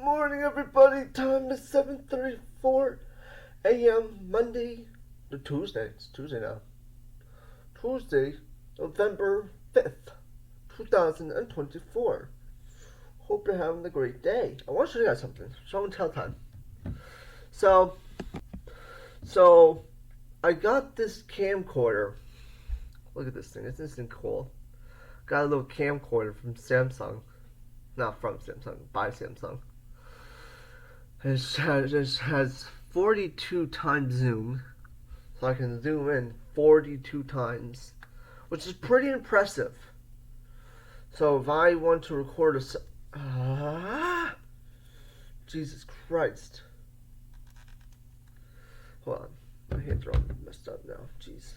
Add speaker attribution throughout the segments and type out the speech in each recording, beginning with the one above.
Speaker 1: morning, everybody. Time is 7:34 a.m. Monday to Tuesday. It's Tuesday now. Tuesday, November 5th, 2024. Hope you're having a great day. I want to show you guys something. Show and tell time. So I got this camcorder. Look at this thing. Isn't this thing cool? Got a little camcorder from Samsung. Not from Samsung, by Samsung. It has 42 times zoom, so I can zoom in 42 times, which is pretty impressive. So if I want to record Jesus Christ. Hold on, my hands are all messed up now. Jeez.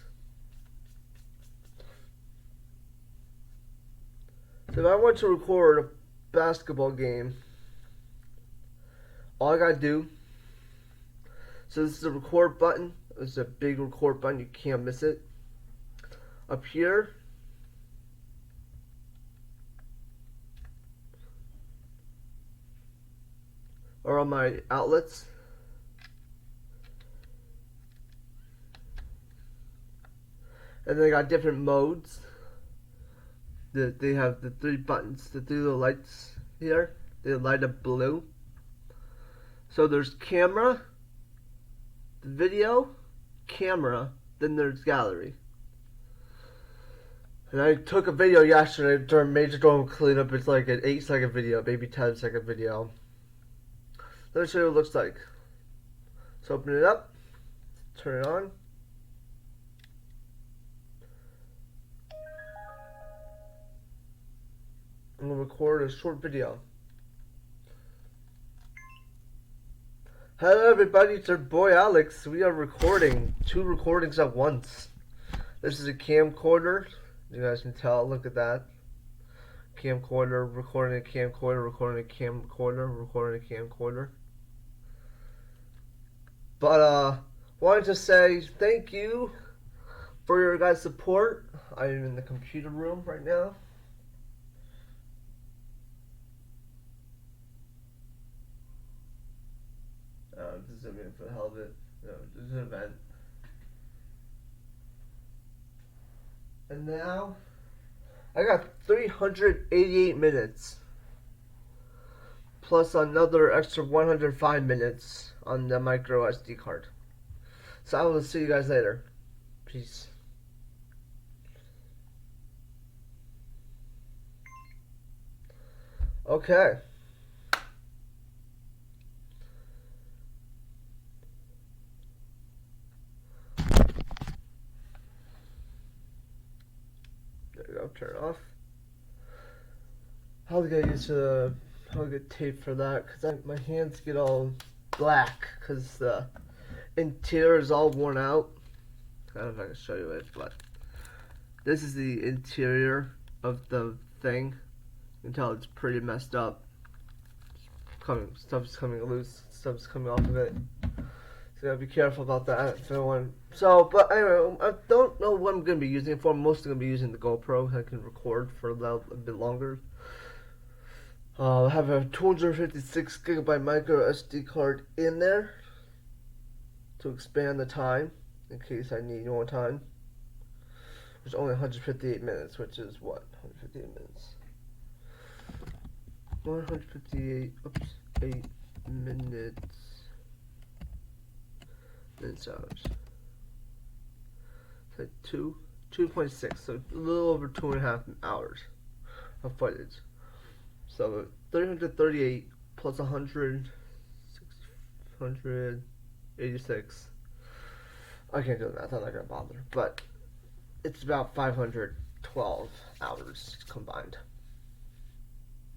Speaker 1: So if I want to record a basketball game, all I gotta do, so this is the record button. This is a big record button, you can't miss it. Up here, are all my outlets. And they got different modes. They have the three buttons, the three little lights here. They light up blue. So there's camera, video, camera, then there's gallery. And I took a video yesterday during major dome cleanup. It's like an 8-second video, maybe 10-second video. Let me show you what it looks like. So open it up, turn it on. I'm going to record a short video. Hello everybody, it's your boy Alex. We are recording 2 recordings at once. This is a camcorder. You guys can tell, look at that. Camcorder, recording a camcorder, recording a camcorder, recording a camcorder. But wanted to say thank you for your guys' support. I am in the computer room right now. Just zoom in for the hell of it. No, this is an event. And now, I got 388 minutes. Plus another extra 105 minutes on the micro SD card. So I will see you guys later. Peace. Okay. There you go, turn it off. I'll get used to I'll get tape for that because my hands get all black because the interior is all worn out. I don't know if I can show you it, but this is the interior of the thing. You can tell it's pretty messed up. Stuff's coming loose, stuff's coming off of it. So gotta be careful about that. But anyway, I don't know what I'm gonna be using it for. I'm mostly gonna be using the GoPro. I can record for a bit longer. I have a 256 gigabyte micro SD card in there to expand the time in case I need more time. There's only 158 minutes, which is what? 158 minutes. 158, 8 minutes. Minutes hours. It's like 2.6, so a little over 2.5 hours of footage. So 338 plus 186. I can't do the math, I'm not gonna bother. But it's about 512 hours combined.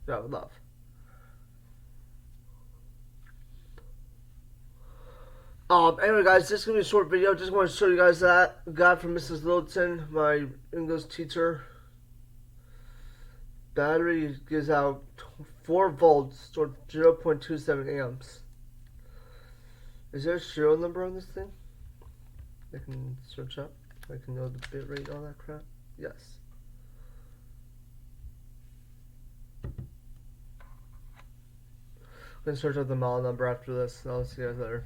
Speaker 1: That I would love. Anyway guys, this is going to be a short video. Just want to show you guys that. Got from Mrs. Littleton, my English teacher. Battery gives out 4 volts or 0.27 amps. Is there a serial number on this thing? I can search up. I can know the bit rate, all that crap. Yes. gonna search up the model number after this. I'll see you guys later.